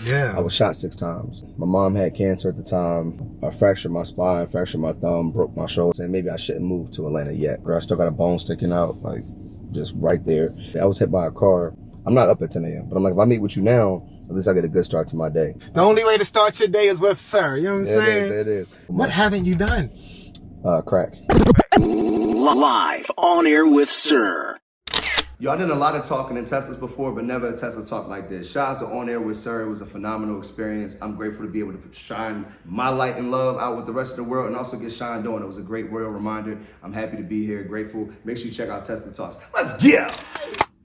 Yeah. I was shot 6 times. My mom had cancer at the time. I fractured my spine, fractured my thumb, broke my shoulder, and maybe I shouldn't move to Atlanta yet. But I still got a bone sticking out, like just right there. I was hit by a car. I'm not up at 10 a.m., but I'm like, if I meet with you now, at least I get a good start to my day. The only way to start your day is with Sir. You know what I'm saying? It is. What haven't you done? Crack. Live on air with Sir. Y'all done a lot of talking in Teslas before, but never a Tesla talk like this. Shout out to On Air with Sir. It was a phenomenal experience. I'm grateful to be able to shine my light and love out with the rest of the world and also get shined on. It was a great royal reminder. I'm happy to be here, grateful. Make sure you check out Tesla Talks. Let's go!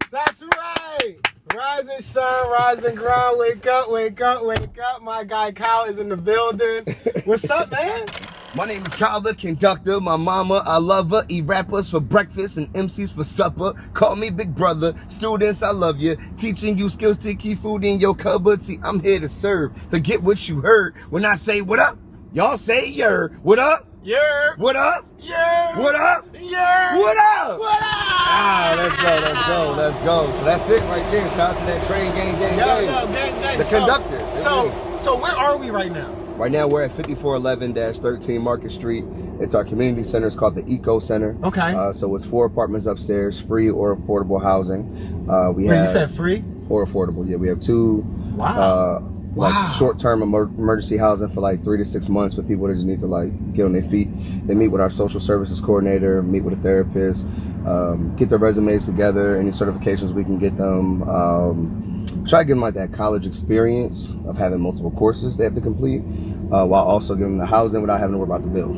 That's right. Rise and shine, rise and grind. Wake up, wake up, wake up. My guy Kyle is in the building. What's up, man? My name is Kyle the Conductor. My mama, I love her. Eat rappers for breakfast and MCs for supper. Call me big brother. Students, I love you. Teaching you skills to keep food in your cupboard. See, I'm here to serve. Forget what you heard. When I say what up, y'all say yer. What up? Yeah. What up? Yeah. What up? Yeah. What up? What up? Ah, let's go. So that's it right there. Shout out to that train gang. Gang. The Conductor. So where are we right now? Right now, we're at 5411-13 Market Street. It's our community center. It's called the Eco Center. Okay. So it's 4 apartments upstairs, free or affordable housing. You said free? Or affordable, yeah. We have 2 short-term emergency housing for like 3 to 6 months for people that just need to like get on their feet. They meet with our social services coordinator, meet with a therapist, get their resumes together, any certifications we can get them. Try to give them like that college experience of having multiple courses they have to complete, while also giving them the housing without having to worry about the bill.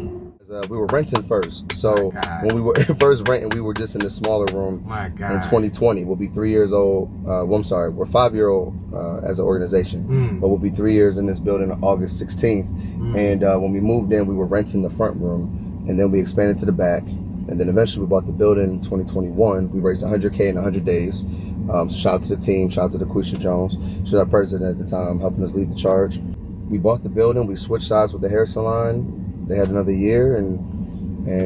We were renting first, so when we were first renting, we were just in the smaller room. My God. In 2020, we'll be 3 years old. We're 5-year-old as an organization, but we'll be 3 years in this building on August 16th. And when we moved in, we were renting the front room, and then we expanded to the back. And then eventually we bought the building in 2021. We raised $100K in 100 days. So shout out to the team, shout out to Daquisha Jones. She's our president at the time, helping us lead the charge. We bought the building, we switched sides with the hair salon. They had another year and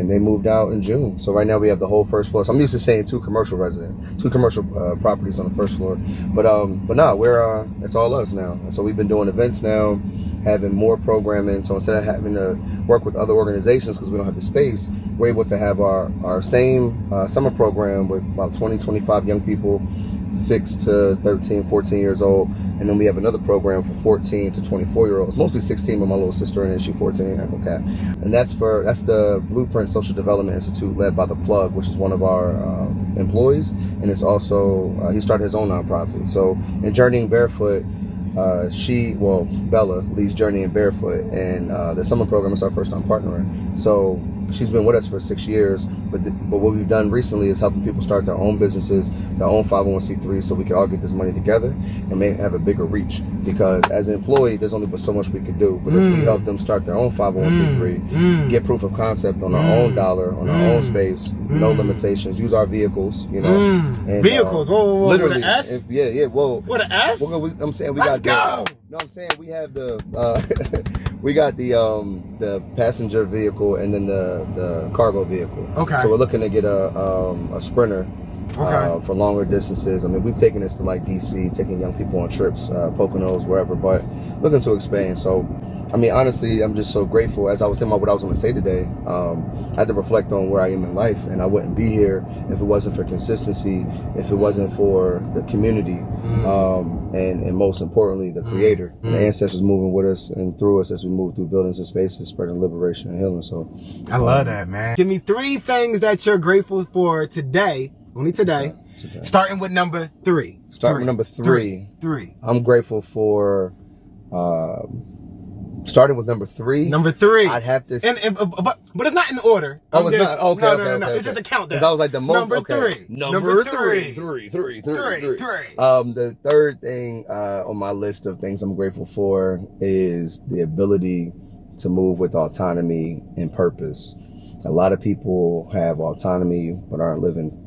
they moved out in June. So right now we have the whole first floor. So I'm used to saying 2 commercial properties on the first floor. But no, it's all us now. And so we've been doing events now, having more programming. So instead of having to work with other organizations because we don't have the space, we're able to have our same summer program with about 20, 25 young people, 6 to 13, 14 years old. And then we have another program for 14 to 24 year olds, mostly 16 with my little sister in it, she's 14, okay. And that's the Blueprint Social Development Institute led by The Plug, which is one of our employees. And it's also, he started his own nonprofit. So in Journeying Barefoot, Bella leads Journeying Barefoot, and the summer program is our first time partnering. So she's been with us for 6 years, but what we've done recently is helping people start their own businesses, their own 501c3, so we can all get this money together and may have a bigger reach. Because as an employee, there's only so much we can do. But if we help them start their own 501c3, get proof of concept on our own dollar, on our own space, no limitations, use our vehicles, you know. And, vehicles? Whoa, literally, with an S? With an S? I'm saying we Let's got go! No, I'm saying we have we got the passenger vehicle and then the cargo vehicle. Okay. So we're looking to get a Sprinter. For longer distances. I mean, we've taken this to like DC, taking young people on trips, Poconos, wherever, but looking to expand. So, I mean, honestly, I'm just so grateful. As I was thinking about what I was going to say today, I had to reflect on where I am in life, and I wouldn't be here if it wasn't for consistency, if it wasn't for the community, and most importantly, the Creator, the ancestors moving with us and through us as we move through buildings and spaces, spreading liberation and healing. So, I love that, man. Give me 3 things that you're grateful for today. Only today. Starting with number 3. With number 3. 3. I'm grateful for, starting with number 3. Number 3. I'd have to. But it's not in order. Oh, it's not? Okay. No. It's just a countdown. That was like the most. Number 3. Number 3. 3. The third thing on my list of things I'm grateful for is the ability to move with autonomy and purpose. A lot of people have autonomy but aren't living,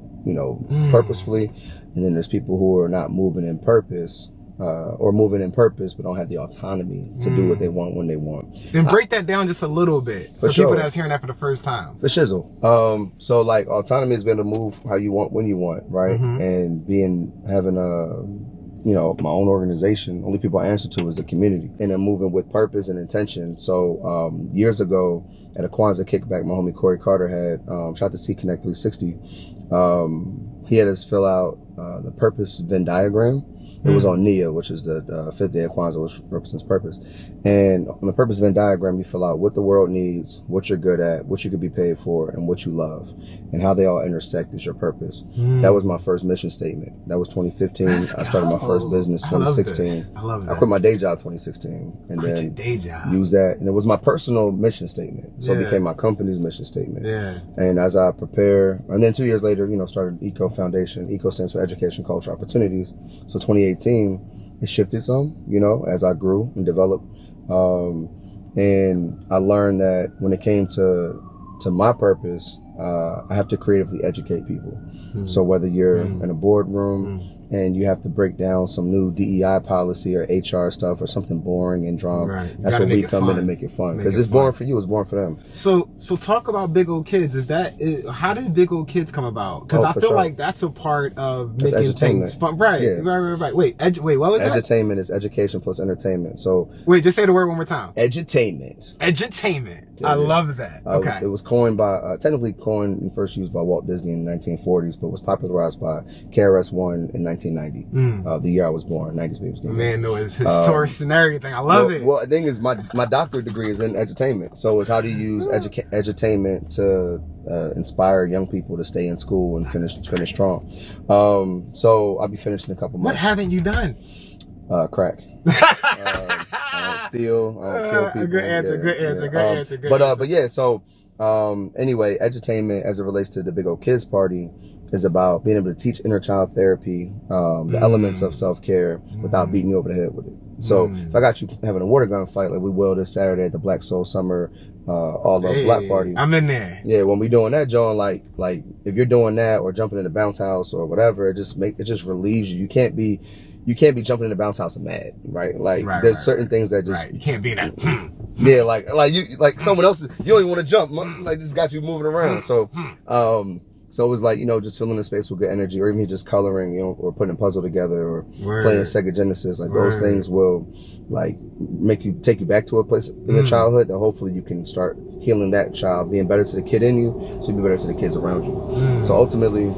purposefully. And then there's people who are not moving in purpose, or moving in purpose, but don't have the autonomy to do what they want when they want. Then break that down just a little bit for people that's hearing that for the first time. For shizzle. So like autonomy is being able to move how you want, when you want, right? And having my own organization, only people I answer to is the community. And I'm moving with purpose and intention. So years ago at a Kwanzaa kickback, my homie Corey Carter had, shout out to C Connect 360. He had us fill out the purpose Venn diagram. It was on Nia, which is the fifth day of Kwanzaa, which represents purpose. And on the purpose Venn diagram, you fill out what the world needs, what you're good at, what you could be paid for, and what you love, and how they all intersect is your purpose. That was my first mission statement. That was 2015. I started my first business 2016. I love that. I quit my day job 2016, and then day job. used that, and it was my personal mission statement. So it became my company's mission statement. Yeah. And as I prepare, and then 2 years later, started ECO Foundation. ECO stands for Education, Culture, Opportunities. So 2018, it shifted some, as I grew and developed. And I learned that when it came to my purpose, I have to creatively educate people. So whether you're in a boardroom and you have to break down some new DEI policy or HR stuff or something boring and drawn, that's when we come in and make it fun. Because it's boring for you, it's boring for them. So talk about Big Old Kids. How did Big Old Kids come about? Because I feel like that's a part of making things fun. Right. Wait, what was that? Edutainment is education plus entertainment. So wait, just say the word one more time. Edutainment. I love that. Okay. It was coined by, technically coined and first used by Walt Disney in the 1940s, but was popularized by KRS-One in 1990, the year I was born. 90s Babies Game. Man knows his source and everything. I love it. Well, the thing is, my doctorate degree is in edutainment. So it's how do you use edutainment to inspire young people to stay in school and finish strong. So I'll be finished in a couple months. What haven't you done? Crack. I don't steal. I don't kill people. Good answer. But yeah. So anyway, edutainment as it relates to the Big Old Kids Party is about being able to teach inner child therapy, the elements of self-care without beating you over the head with it. So if I got you having a water gun fight like we will this Saturday at the Black Soul Summer All Love Black Party, I'm in there. Yeah, when we doing that, John, like if you're doing that or jumping in the bounce house or whatever, it just relieves you. You can't be jumping in the bounce house and mad, right? There's certain things that just you can't be in that. Yeah, like someone else, you don't even want to jump, like just got you moving around. So so it was like, just filling the space with good energy, or even just coloring, or putting a puzzle together, or playing Sega Genesis. Like those things will take you back to a place in your childhood that hopefully you can start healing that child, being better to the kid in you, so you be better to the kids around you. So ultimately,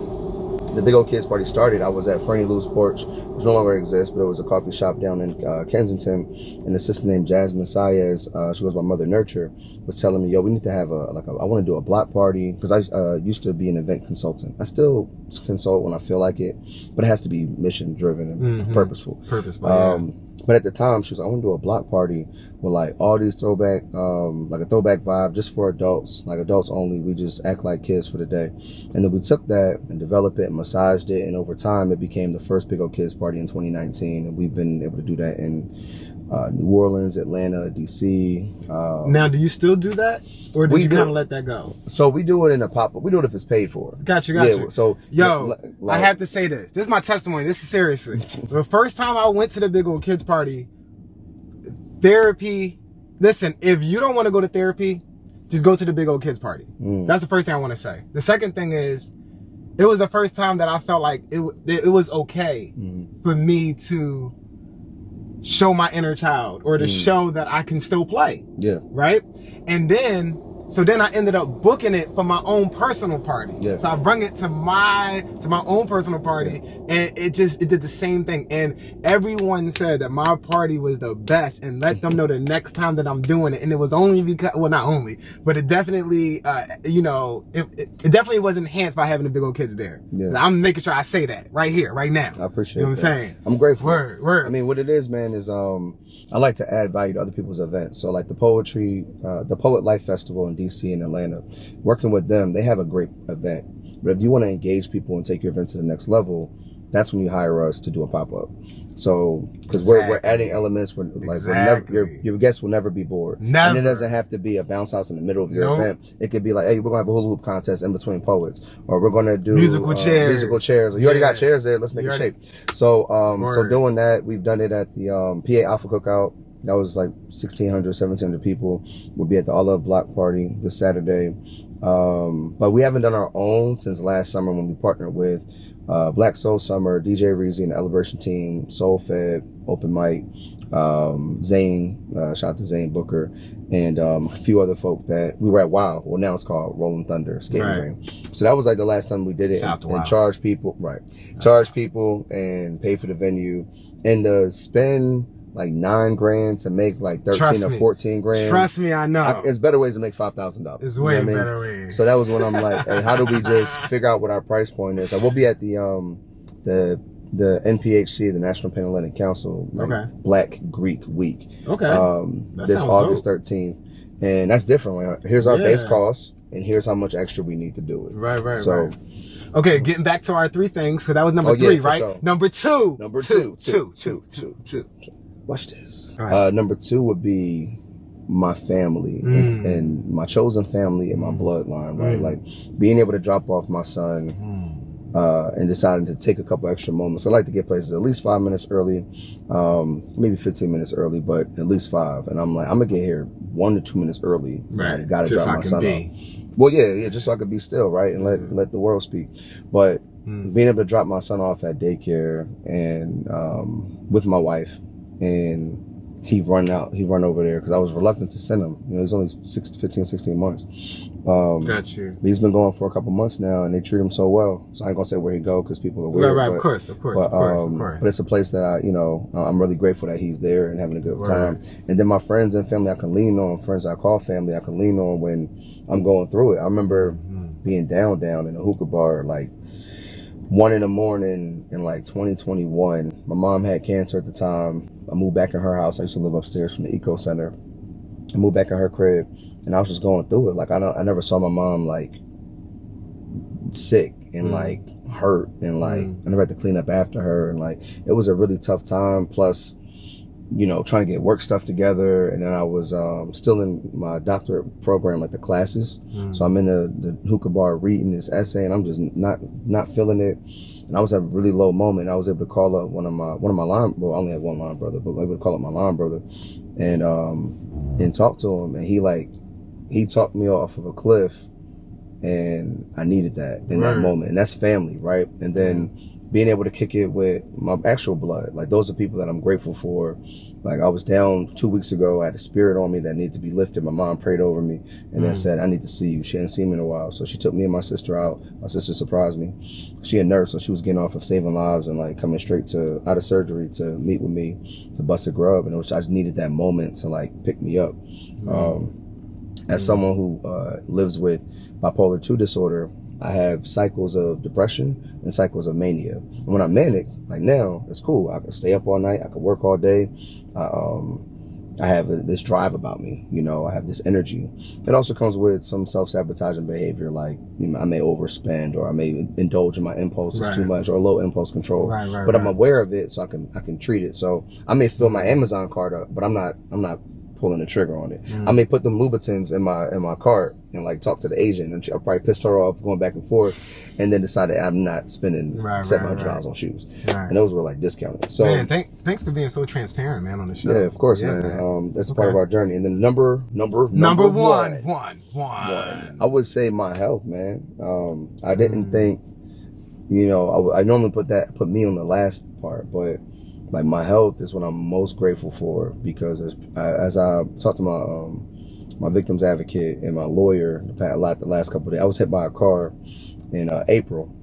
the Big Old Kids Party started. I was at Fernie Lou's Porch, which no longer exists, but it was a coffee shop down in Kensington. And a sister named Jasmine Saez, she goes by Mother Nurture, was telling me, yo, we need to have I want to do a block party, because I used to be an event consultant. I still consult when I feel like it, but it has to be mission driven and purposeful. But at the time, she was like, I want to do a block party with all these throwback, a throwback vibe just for adults, adults only. We just act like kids for the day. And then we took that and developed it and massaged it. And over time, it became the first Big Old Kids Party in 2019. And we've been able to do that in New Orleans, Atlanta, DC. Now, do you still do that? Or do you kind of let that go? So we do it in a pop-up. We do it if it's paid for. Got you. So, I have to say this. This is my testimony. This is seriously. The first time I went to the Big Old Kids Party, therapy, listen, if you don't want to go to therapy, just go to the Big Old Kids Party. That's the first thing I want to say. The second thing is, it was the first time that I felt like it was okay for me to show my inner child, or to show that I can still play. Yeah. Right? And then I ended up booking it for my own personal party. Yeah. So I brung it to my own personal party, and it did the same thing. And everyone said that my party was the best, and let them know the next time that I'm doing it. And it was only because, well, not only, but it definitely, it definitely was enhanced by having the Big Old Kids there. Yeah. I'm making sure I say that right here, right now. I appreciate what I'm saying. I'm grateful. Word. I mean, what it is, man, is I like to add value to other people's events. So like the Poet Life Festival in DC and Atlanta, working with them, they have a great event. But if you want to engage people and take your event to the next level, that's when you hire us to do a pop-up. So, because we're adding elements, your guests will never be bored. Never. And it doesn't have to be a bounce house in the middle of your event. It could be like, hey, we're gonna have a hula hoop contest in between poets, or we're gonna do musical chairs. Or you already got chairs there. Let's make it shape. So, so doing that, we've done it at the PA Alpha Cookout. That was like 1,600, 1,700 people. We'll be at the All Love Block Party this Saturday. But we haven't done our own since last summer when we partnered with Black Soul Summer, DJ Reezy and the Elevation Team, Soul Fed, Open Mic, Zane, shout out to Zane Booker, and a few other folk that we were at WOW. Well, now it's called Rolling Thunder Skating Ring. So that was like the last time we did it, and charge people, charge people and pay for the venue, and spend like $9,000 to make like 13 or 14 grand. Trust me, I know. It's better ways to make $5,000. It's way better ways. So that was when I'm like, hey, how do we just figure out what our price point is? Like, we'll be at the NPHC, the National Pan-Hellenic Council, like Black Greek Week. This August 13th. And that's different. Like, here's our base cost, and here's how much extra we need to do it. Right. Okay, getting back to our 3 things, because that was number 3, right? Sure. Number two. Watch this. Number 2 would be my family and my chosen family and my bloodline, right? Like being able to drop off my son and deciding to take a couple extra moments. I like to get places at least 5 minutes early, maybe 15 minutes early, but at least 5. And I'm like, I'm gonna get here 1 to 2 minutes early. Right. I gotta drop my son off. Well, yeah, just so I could be still, right, and let the world speak. But being able to drop my son off at daycare and with my wife, and he run over there because I was reluctant to send him. You know, he's only 15, 16 months. Got you. But he's been going for a couple months now, and they treat him so well. So I ain't gonna say where he go because people are weird. Right, of course. But it's a place that I'm really grateful that he's there and having a good time. And then my friends and family I can lean on, friends I call family I can lean on when I'm going through it. I remember being down in a hookah bar like 1 a.m. in like 2021. My mom had cancer at the time. I moved back in her house. I used to live upstairs from the Eco Center. I moved back in her crib, and I was just going through it. Like I never saw my mom like sick and like hurt, and like I never had to clean up after her, and like it was a really tough time. Plus, you know, trying to get work stuff together, and then I was still in my doctorate program, like the classes. So I'm in the hookah bar reading this essay, and I'm just not feeling it. And I was at a really low moment. I was able to call up one of my line. Well, I only had one line brother, but I was able to call up my line brother and talk to him. And he talked me off of a cliff, and I needed that in that moment. And that's family, right? And then being able to kick it with my actual blood, like those are people that I'm grateful for. Like I was down 2 weeks ago. I had a spirit on me that needed to be lifted. My mom prayed over me and then said, I need to see you. She hadn't seen me in a while. So she took me and my sister out. My sister surprised me. She a nurse, so she was getting off of saving lives and like coming straight out of surgery to meet with me to bust a grub. And I just needed that moment to like pick me up. As someone who lives with bipolar 2 disorder, I have cycles of depression and cycles of mania. And when I'm manic, like now, it's cool. I can stay up all night. I can work all day. I have this drive about me. You know, I have this energy. It also comes with some self-sabotaging behavior, like I may overspend or I may indulge in my impulses too much or low impulse control. But I'm aware of it, so I can treat it. So I may fill my Amazon cart up, but I'm not pulling the trigger on it. I may put them Louboutins in my cart and like talk to the agent, and I'll probably pissed her off going back and forth, and then decide that I'm not spending $700 on shoes. And those were like discounted. So man, thanks for being so transparent, man, on the show. Yeah, of course, man. That's part of our journey. And then number one. I would say my health, man. I didn't think, you know, I normally put me on the last part, but like my health is what I'm most grateful for, because as I talked to my victims advocate and my lawyer the last couple of days, I was hit by a car in April.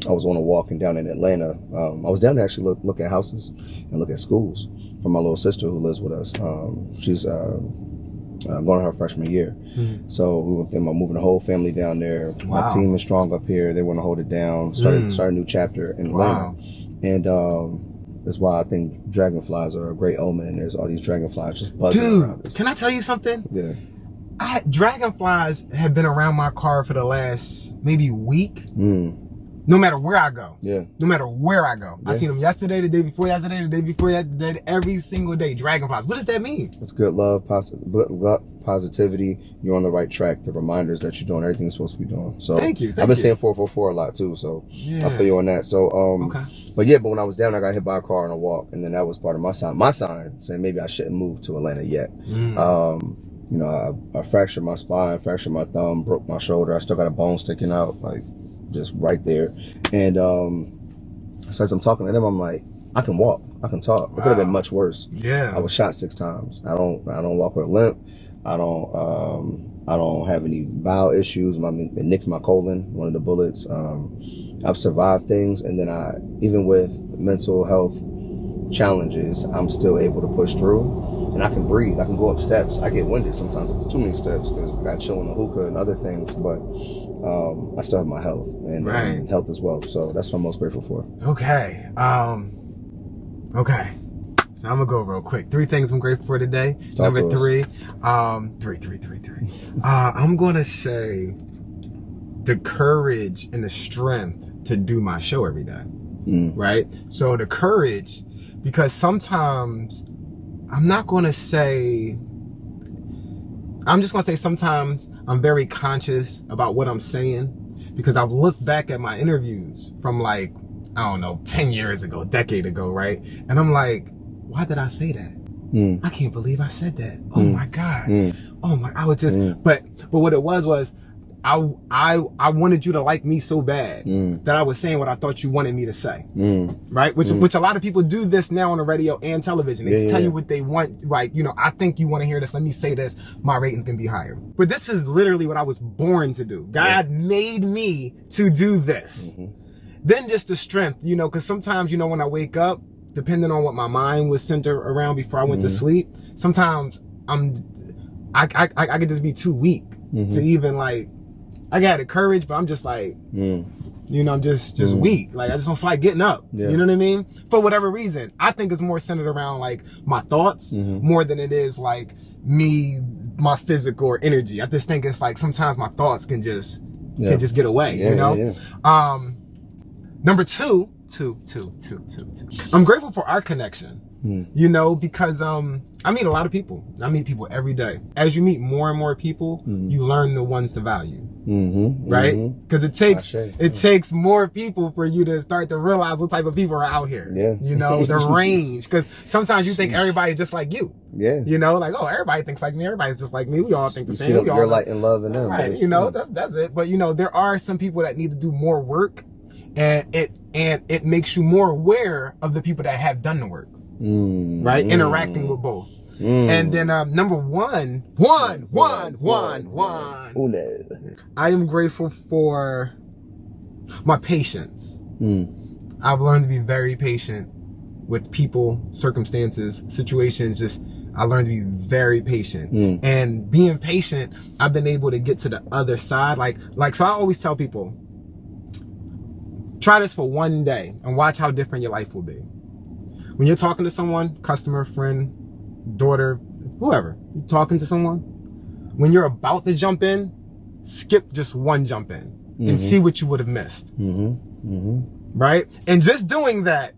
I was on a walk down in Atlanta. I was down to actually look at houses and look at schools for my little sister who lives with us. She's going to her freshman year. So we were thinking about moving the whole family down there. My team is strong up here. They want to hold it down. Start a new chapter in Atlanta. And that's why I think dragonflies are a great omen, and there's all these dragonflies just buzzing around us. Can I tell you something? Yeah. Dragonflies have been around my car for the last maybe week. No matter where I go. Yeah. No matter where I go. Yeah. I seen them yesterday, the day before yesterday, the day before yesterday, every single day. Dragonflies. What does that mean? It's good love, positivity. You're on the right track. The reminders that you're doing everything you're supposed to be doing. So Thank you. I've been saying 444 a lot too. So I feel you on that. So but when I was down, I got hit by a car on a walk, and then that was part of my sign. My sign saying maybe I shouldn't move to Atlanta yet. You know, I fractured my spine, fractured my thumb, broke my shoulder. I still got a bone sticking out. Like just right there. And so as I'm talking to them, I'm like, I can walk, I can talk. It could have been much worse. Yeah. I was shot 6 times. I don't walk with a limp. I don't have any bowel issues. It nicked my colon, one of the bullets. I've survived things, and then even with mental health challenges, I'm still able to push through, and I can breathe. I can go up steps. I get winded sometimes if it's too many steps because I got chill in the hookah and other things, but I still have my health and health as well. So that's what I'm most grateful for. Okay. Okay. So I'm gonna go real quick. 3 things I'm grateful for today. Number 3. Three. I'm gonna say the courage and the strength to do my show every day. Right? So the courage, because sometimes I'm just gonna say sometimes I'm very conscious about what I'm saying, because I've looked back at my interviews from like, I don't know, 10 years ago, a decade ago, right? And I'm like, why did I say that? I can't believe I said that. Oh my God. Oh my, I was just, but what it was I wanted you to like me so bad that I was saying what I thought you wanted me to say. Right? Which a lot of people do this now on the radio and television. They tell you what they want. Like, I think you want to hear this. Let me say this. My rating's going to be higher. But this is literally what I was born to do. God made me to do this. Then just the strength, cause sometimes, when I wake up, depending on what my mind was centered around before I went to sleep, sometimes I could just be too weak to even like, I got the courage, but I'm just like, I'm just weak. Like, I just don't feel like getting up. You know what I mean? For whatever reason. I think it's more centered around like my thoughts more than it is like my physical or energy. I just think it's like sometimes my thoughts can just get away, Number 2, I'm grateful for our connection. Because I meet a lot of people. I meet people every day. As you meet more and more people, you learn the ones to value. Right? Because it takes more people for you to start to realize what type of people are out here. The range. Because sometimes you think everybody's just like you. Like, oh, everybody thinks like me. Everybody's just like me. We all think the same. You're light and love in them. Right. That's it. But there are some people that need to do more work, and it makes you more aware of the people that have done the work. Right? Interacting with both. And then number one, I am grateful for my patience. I've learned to be very patient with people, circumstances, situations. I learned to be very patient. And being patient, I've been able to get to the other side. So I always tell people, try this for one day and watch how different your life will be. When you're talking to someone, customer, friend, daughter, whoever, you're talking to someone, when you're about to jump in, skip just one jump in and see what you would have missed. Right? And just doing that,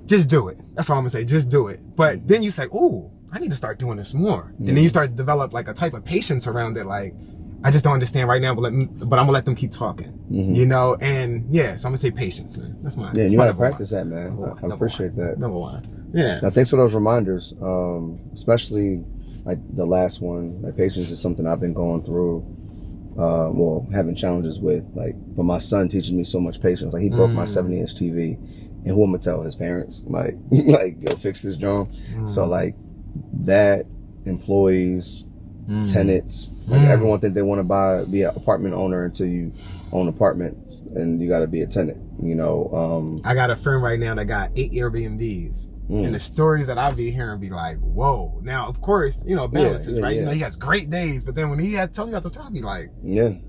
just do it. That's all I'm gonna say. Just do it. But then you say, ooh, I need to start doing this more. And then you start to develop like a type of patience around it. Like, I just don't understand right now, but I'm gonna let them keep talking. And so I'm gonna say patience, man. That's my you gotta practice that, man. I appreciate that. Number 1. Yeah. Now, thanks for those reminders, especially like the last one. Like, patience is something I've been going through, having challenges with. Like, but my son teaching me so much patience. Like, he broke my 70-inch TV, and who am I tell his parents? Like go fix this drum. So like that, employees, tenants, like everyone think they want to be an apartment owner until you own an apartment, and you got to be a tenant. I got a friend right now that got 8 Airbnbs, and the stories that I be hearing be like, whoa. Now, of course, balances, right? He has great days, but then when he had told me about the story, I'd be like, and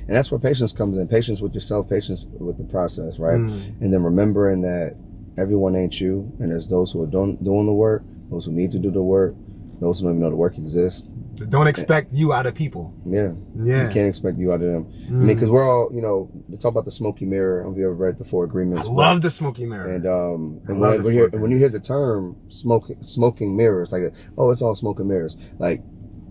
that's where patience comes in. Patience with yourself, patience with the process, right? And then remembering that everyone ain't you, and there's those who are doing the work, those who need to do the work, those who don't even know the work exists. Don't expect you out of people. You can't expect you out of them. I mean, because we're all, they talk about the smoky mirror. Have you ever read the 4 Agreements? I love the smoky mirror. And when you hear the term smoking mirrors, like, oh, it's all smoke and mirrors. Like,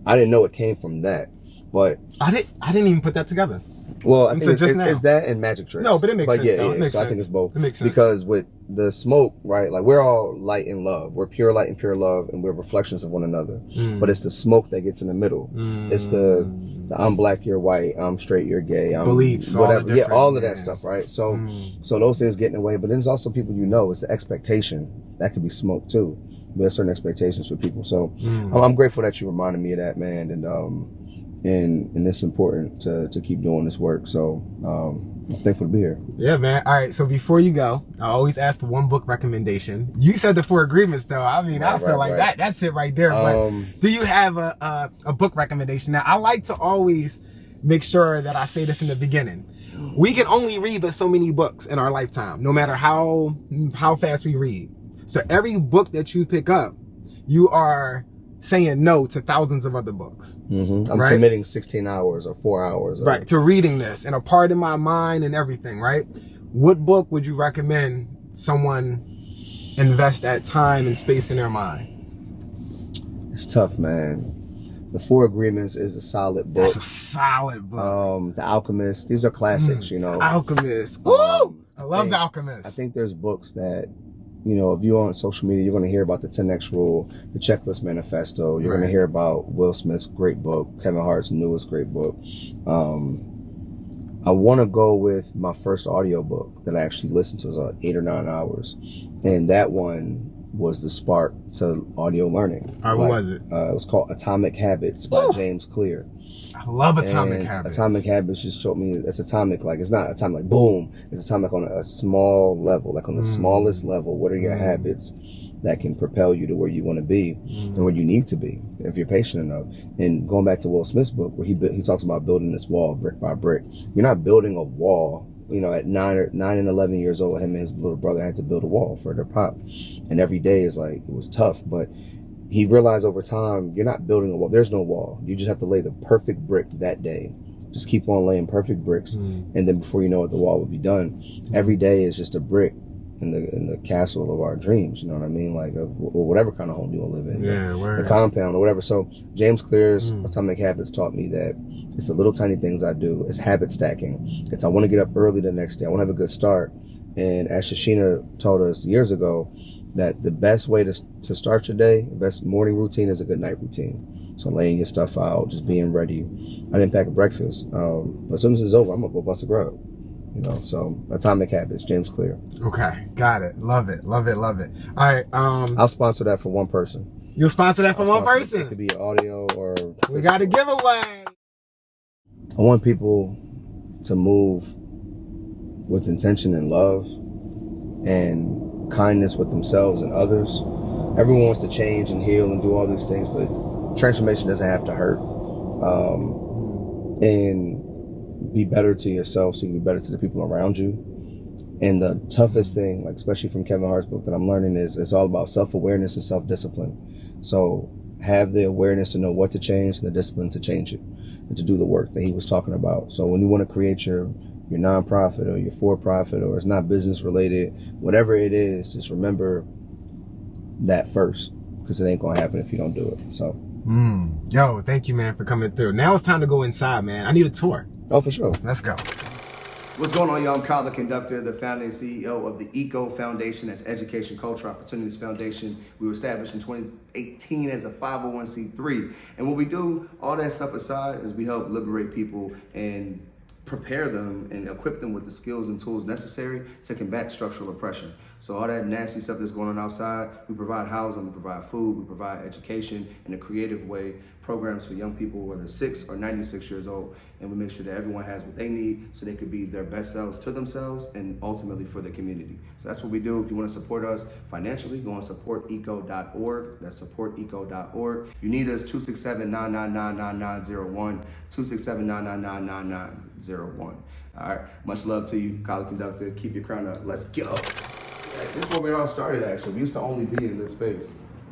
I didn't know it came from that, but I didn't even put that together. Well, I think just now. it's that and magic tricks. No, but it makes sense. Yeah, It makes so sense. I think it's both. It makes sense. Because with the smoke, right, like we're all light and love. We're pure light and pure love, and we're reflections of one another. But it's the smoke that gets in the middle. It's the I'm black, you're white, I'm straight, you're gay, I'm beliefs, whatever. Yeah, all of that stuff, right? So so those things get in the way, but then there's also people it's the expectation. That could be smoke too. There's certain expectations for people. So I'm grateful that you reminded me of that, man, and it's important to keep doing this work. So I'm thankful to be here. Yeah, man. All right. So before you go, I always ask for one book recommendation. You said the 4 agreements, though. I mean, I feel like that's it right there. But do you have a book recommendation? Now, I like to always make sure that I say this in the beginning. We can only read but so many books in our lifetime, no matter how fast we read. So every book that you pick up, you are saying no to thousands of other books. I'm committing 16 hours or 4 hours. Right, to reading this and a part of my mind and everything, right? What book would you recommend someone invest that time and space in their mind? It's tough, man. The 4 Agreements is a solid book. That's a solid book. The Alchemist, these are classics, you know. Alchemist. Woo! I love The Alchemist. I think there's books that, if you're on social media, you're going to hear about the 10X Rule, the Checklist Manifesto. You're going to hear about Will Smith's great book, Kevin Hart's newest great book. I want to go with my first audio book that I actually listened to. It was like 8 or 9 hours. And that one was the spark to audio learning. All right, what was it? It was called Atomic Habits by James Clear. I love Atomic Habits. Atomic Habits just told me it's atomic, like it's not atomic like boom. It's atomic on a small level, like on the smallest level. What are your habits that can propel you to where you want to be and where you need to be if you're patient enough? And going back to Will Smith's book where he talks about building this wall brick by brick. You're not building a wall. At 9 and 11 years old, him and his little brother had to build a wall for their pop. And every day is like, it was tough, but he realized over time, you're not building a wall. There's no wall. You just have to lay the perfect brick that day. Just keep on laying perfect bricks. And then before you know it, the wall will be done. Every day is just a brick in the castle of our dreams. You know what I mean? Like whatever kind of home you want to live in. Yeah, the compound or whatever. So James Clear's Atomic Habits taught me that it's the little tiny things I do. It's habit stacking. It's I want to get up early the next day. I want to have a good start. And as Shashina told us years ago, that the best way to start your day, the best morning routine is a good night routine. So laying your stuff out, just being ready. I didn't pack a breakfast. But as soon as it's over, I'm going to go bust a grub. So Atomic Habits, James Clear. Okay, got it. Love it. All right. I'll sponsor that for one person. You'll sponsor that for one person? It could be audio or... We got a giveaway. I want people to move with intention and love and kindness with themselves and others. Everyone wants to change and heal and do all these things, but transformation doesn't have to hurt. And be better to yourself so you can be better to the people around you. And the toughest thing, like especially from Kevin Hart's book that I'm learning, is it's all about self-awareness and self-discipline. So have the awareness to know what to change and the discipline to change it and to do the work that he was talking about. So when you want to create your nonprofit or your for-profit, or it's not business related, whatever it is, just remember that first, because it ain't gonna happen if you don't do it. So yo, thank you, man, for coming through. Now it's time to go inside, man. I need a tour. Oh, for sure. Let's go. What's going on, y'all? I'm Kyle the Conductor, the founder and CEO of the ECO Foundation. That's Education, Culture, Opportunities Foundation. We were established in 2018 as a 501c3. And what we do, all that stuff aside, is we help liberate people and prepare them and equip them with the skills and tools necessary to combat structural oppression. So all that nasty stuff that's going on outside, we provide housing, we provide food, we provide education in a creative way, programs for young people, whether 6 or 96 years old, and we make sure that everyone has what they need so they could be their best selves to themselves and ultimately for the community. So that's what we do. If you want to support us financially, go on supporteco.org. That's supporteco.org. You need us, 267-999-9901, 267-999-9901. All right, much love to you, Kyle the Conductor. Keep your crown up. Let's go. This is where we all started, actually. We used to only be in this space.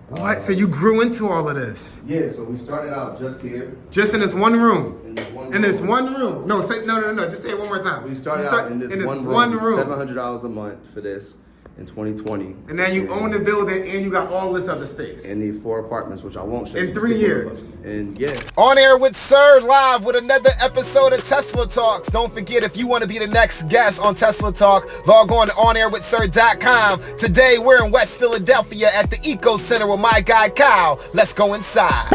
What? So you grew into all of this? Yeah, so we started out just here. Just in this one room? In this one room. No, say no. Just say it one more time. We started out in this one room. $700 a month for this. in 2020. And now you own the building and you got all this other space. And need 4 apartments, which I won't show you. In 3 years. And yeah. On Air with Sir, live with another episode of Tesla Talks. Don't forget, if you want to be the next guest on Tesla Talk, log on to onairwithsir.com. Today, we're in West Philadelphia at the Eco Center with my guy, Kyle. Let's go inside.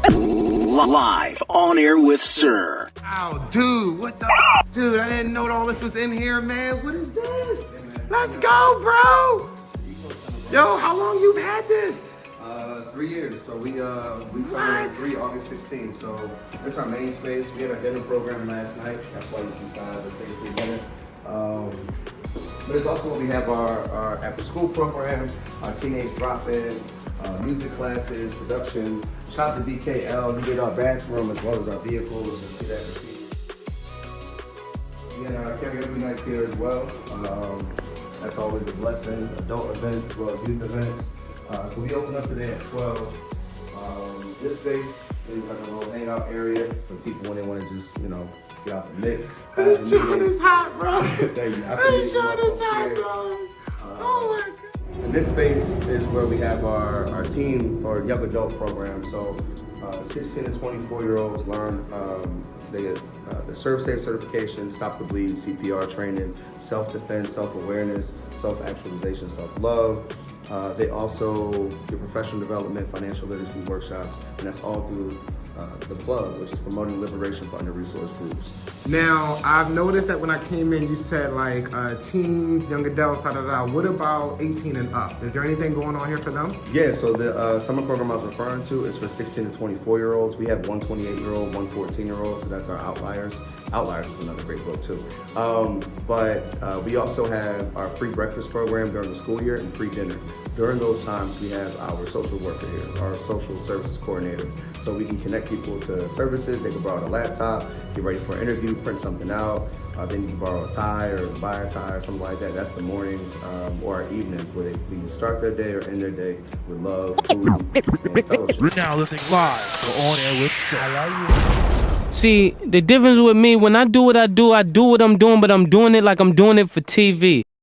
Live on Air with Sir. Oh, dude, what the? Dude, I didn't know all this was in here, man. What is this? Let's go, bro. Yo, how long you've had this? 3 years. So we turned 3 August 16th. So it's our main space. We had our dinner program last night. That's why you see signs that say free dinner. But it's also where we have our after school program, our teenage drop-in, music classes, production. Shout out to BKL. We did our bathroom as well as our vehicles. You'll see that repeated. We had our karaoke nights here as well. That's always a blessing. Adult events as well as youth events. So we open up today at 12. This space is like a little hangout area for people when they want to just, get out the mix. This joint is hot, bro. Thank you. This joint is hot, bro. Oh my God. And this space is where we have our teen or young adult program. So 16 to 24-year-olds learn the Serve Safe certification, Stop the Bleed, CPR training, self-defense, self-awareness, self-actualization, self-love. They also get professional development, financial literacy workshops, and that's all through the Plug, which is promoting liberation for under-resourced groups. Now, I've noticed that when I came in, you said like teens, young adults, What about 18 and up? Is there anything going on here for them? Yeah, so the summer program I was referring to is for 16 to 24-year-olds. We have one 28-year-old, one 14-year-old, so that's our Outliers. Outliers is another great book too. But we also have our free breakfast program during the school year and free dinner. During those times, we have our social worker here, our social services coordinator. So we can connect people to services. They can borrow a laptop, get ready for an interview, print something out. Then you can borrow a tie or buy a tie or something like that. That's the mornings or our evenings where they can start their day or end their day with love, food, and fellowship. We're now listening live to On Air with Sir. I love you. See, the difference with me, when I do what I'm doing, but I'm doing it like I'm doing it for TV.